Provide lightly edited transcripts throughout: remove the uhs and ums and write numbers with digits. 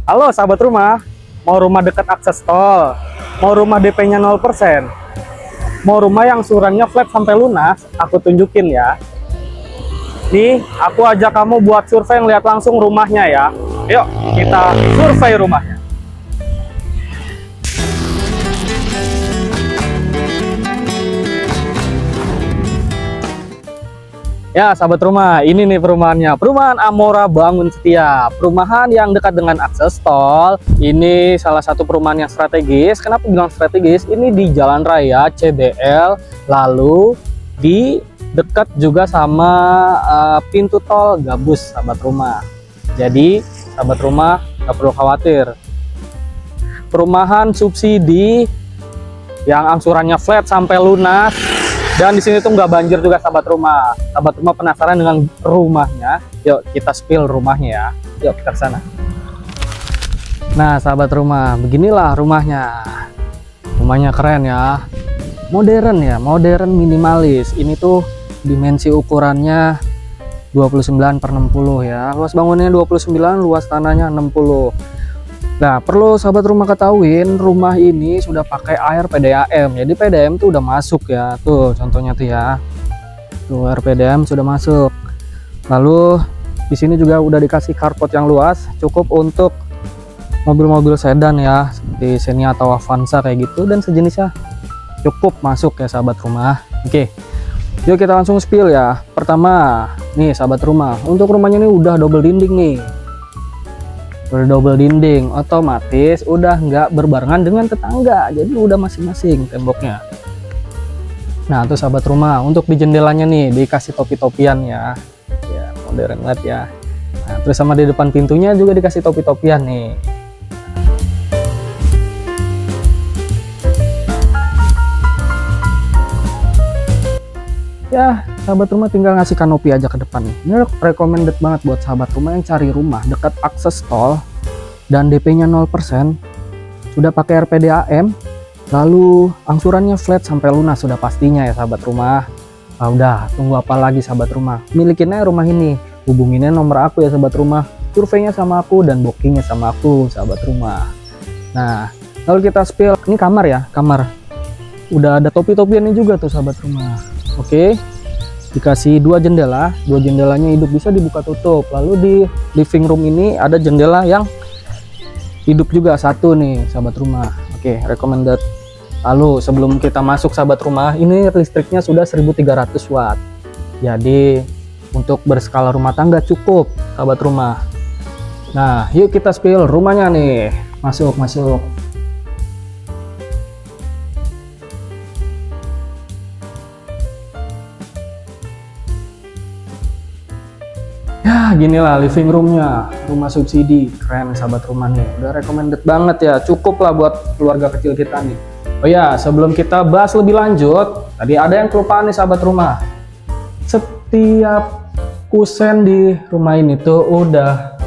Halo sahabat rumah, mau rumah dekat akses tol, mau rumah DP-nya 0%, mau rumah yang surannya flat sampai lunas, aku tunjukin ya. Nih, aku ajak kamu buat survei ngeliat langsung rumahnya ya. Yuk, kita survei rumahnya. Ya sahabat rumah, ini nih perumahannya. Perumahan Amora Bangun Setia. Perumahan yang dekat dengan akses tol. Ini salah satu perumahan yang strategis. Kenapa bilang strategis? Ini di Jalan Raya CBL, lalu di dekat juga sama pintu tol Gabus sahabat rumah. Jadi sahabat rumah nggak perlu khawatir. Perumahan subsidi yang angsurannya flat sampai lunas. Dan di sini tuh nggak banjir juga sahabat rumah. Sahabat rumah penasaran dengan rumahnya? Yuk kita spill rumahnya ya. Yuk kita ke sana. Nah sahabat rumah, beginilah rumahnya. Rumahnya keren ya. Modern ya, modern minimalis. Ini tuh dimensi ukurannya 29/60 ya. Luas bangunannya 29, luas tanahnya 60. Nah, perlu sahabat rumah ketahuin, rumah ini sudah pakai air PDAM. Jadi PDAM tuh udah masuk ya. Tuh contohnya tuh ya. Tuh air PDAM sudah masuk. Lalu di sini juga udah dikasih carport yang luas, cukup untuk mobil-mobil sedan ya, seperti Xenia atau Avanza kayak gitu dan sejenisnya. Cukup masuk ya sahabat rumah. Oke. Yuk kita langsung spill ya. Pertama, nih sahabat rumah, untuk rumahnya ini udah double dinding nih. Double dinding, otomatis udah nggak berbarengan dengan tetangga, jadi udah masing-masing temboknya. Nah tuh sahabat rumah, untuk di jendelanya nih dikasih topi-topian ya, ya modern banget ya. Nah, terus sama di depan pintunya juga dikasih topi-topian nih. Ya sahabat rumah tinggal ngasih kanopi aja ke depan nih. Ini recommended banget buat sahabat rumah yang cari rumah dekat akses tol dan DP-nya 0%, sudah pakai RPDAM, lalu angsurannya flat sampai lunas sudah pastinya ya sahabat rumah. Nah, udah tunggu apa lagi sahabat rumah, milikinnya rumah ini, hubunginnya nomor aku ya sahabat rumah, surveinya sama aku dan bookingnya sama aku sahabat rumah. Nah lalu kita spill, ini kamar ya, kamar udah ada topi-topiannya juga tuh sahabat rumah. Oke, dikasih dua jendelanya hidup, bisa dibuka tutup. Lalu di living room ini ada jendela yang hidup juga satu nih sahabat rumah. Oke, recommended. Lalu sebelum kita masuk sahabat rumah, ini listriknya sudah 1300 watt. Jadi untuk berskala rumah tangga cukup sahabat rumah. Nah yuk kita spill rumahnya nih. Masuk. Ya ginilah living roomnya, rumah subsidi, keren sahabat rumah nih, udah recommended banget ya, cukup lah buat keluarga kecil kita nih. Oh ya, sebelum kita bahas lebih lanjut, tadi ada yang kelupaan nih sahabat rumah. Setiap kusen di rumah ini tuh udah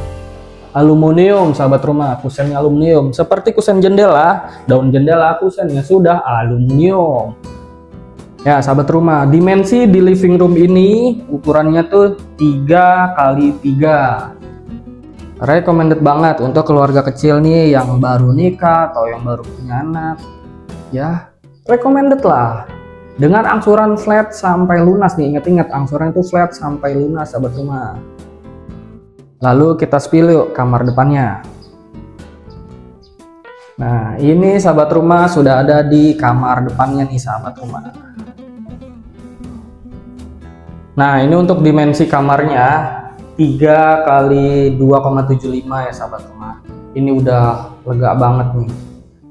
aluminium sahabat rumah, kusennya aluminium, seperti kusen jendela, daun jendela kusennya sudah aluminium. Ya sahabat rumah, dimensi di living room ini ukurannya tuh 3x3. Recommended banget untuk keluarga kecil nih yang baru nikah atau yang baru punya anak. Ya, recommended lah. Dengan angsuran flat sampai lunas nih, ingat-ingat angsuran itu flat sampai lunas sahabat rumah. Lalu kita spill yuk kamar depannya. Nah, ini sahabat rumah sudah ada di kamar depannya nih sahabat rumah. Nah ini untuk dimensi kamarnya 3x2,75 ya sahabat rumah. Ini udah lega banget nih,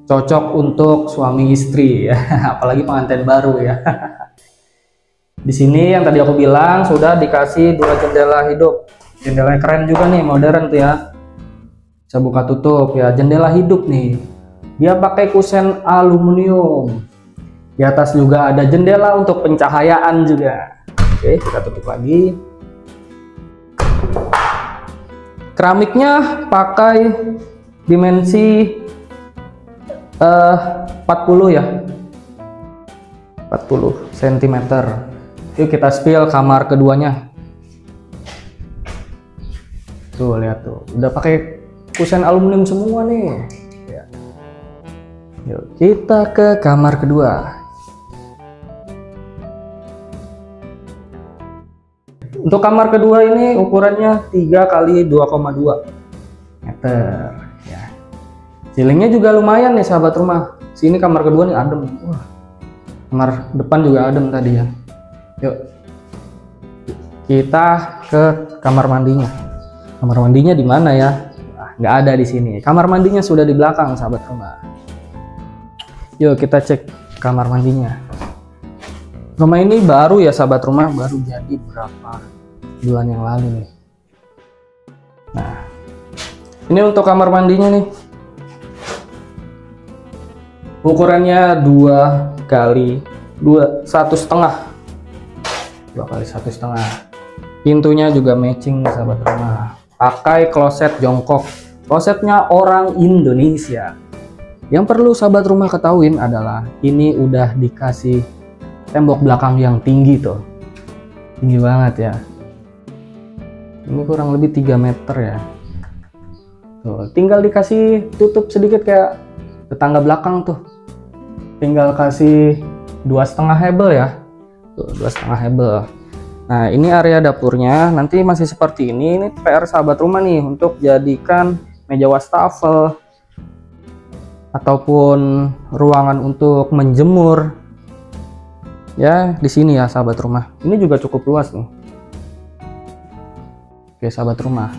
cocok untuk suami istri ya, apalagi pengantin baru ya. Di sini yang tadi aku bilang sudah dikasih dua jendela hidup, jendelanya keren juga nih, modern tuh ya, bisa buka tutup ya, jendela hidup nih. Dia pakai kusen aluminium, di atas juga ada jendela untuk pencahayaan juga. Oke, kita tutup lagi. Keramiknya pakai dimensi 40 ya, 40 cm. Yuk kita spill kamar keduanya. Tuh lihat tuh, udah pakai kusen aluminium semua nih. Ya. Yuk kita ke kamar kedua. Untuk kamar kedua ini ukurannya 3 kali 2,2 meter ya. Ceilingnya juga lumayan nih sahabat rumah. Sini kamar kedua nih adem. Wah, kamar depan juga adem tadi ya. Yuk kita ke kamar mandinya. Kamar mandinya di mana ya? Nah, nggak ada di sini. Kamar mandinya sudah di belakang sahabat rumah. Yuk kita cek kamar mandinya. Rumah ini baru ya sahabat rumah, baru jadi berapa bulan yang lalu nih. Nah, ini untuk kamar mandinya nih. Ukurannya 2 kali 1,5. 2 kali 1,5. Pintunya juga matching sahabat rumah. Pakai kloset jongkok. Klosetnya orang Indonesia. Yang perlu sahabat rumah ketahuin adalah ini udah dikasih tembok belakang yang tinggi tuh. Tinggi banget ya. Ini kurang lebih 3 meter ya. Tuh, tinggal dikasih tutup sedikit kayak tetangga belakang tuh. Tinggal kasih 2,5 hebel ya. Tuh, 2,5 hebel. Nah, ini area dapurnya nanti masih seperti ini. Ini PR sahabat rumah nih untuk jadikan meja wastafel ataupun ruangan untuk menjemur. Ya, di sini ya sahabat rumah. Ini juga cukup luas nih. Oke sahabat rumah.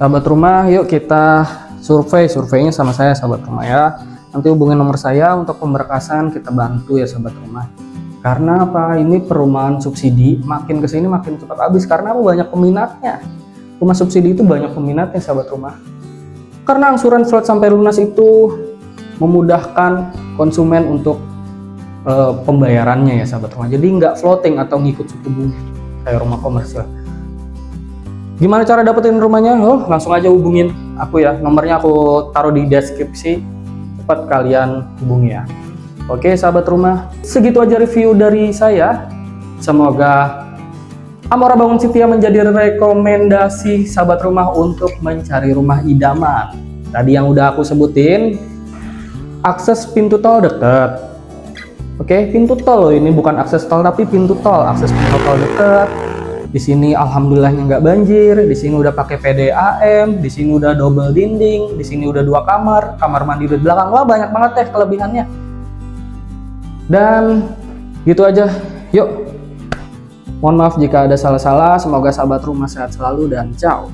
Sahabat rumah, yuk kita surveinya sama saya sahabat rumah ya. Nanti hubungin nomor saya untuk pemberkasan, kita bantu ya sahabat rumah. Karena apa? Ini perumahan subsidi, makin kesini makin cepat habis karena banyak peminatnya. Rumah subsidi itu banyak peminatnya sahabat rumah. Karena angsuran flat sampai lunas itu memudahkan konsumen untuk pembayarannya ya sahabat rumah. Jadi nggak floating atau ngikut suku bunga kayak rumah komersial. Gimana cara dapetin rumahnya? Oh, langsung aja hubungin aku ya. Nomornya aku taruh di deskripsi. Cepat kalian hubungi ya. Oke sahabat rumah, segitu aja review dari saya. Semoga Amora Bangun Setia menjadi rekomendasi sahabat rumah untuk mencari rumah idaman. Tadi yang udah aku sebutin, akses pintu tol deket. Oke, pintu tol loh, ini bukan akses tol tapi pintu tol. Akses pintu tol deket. Di sini alhamdulillahnya nggak banjir. Di sini udah pakai PDAM. Di sini udah double dinding. Di sini udah 2 kamar. Kamar mandi di belakang. Wah, banyak banget deh kelebihannya. Dan gitu aja. Yuk. Mohon maaf jika ada salah-salah. Semoga sahabat rumah sehat selalu dan ciao.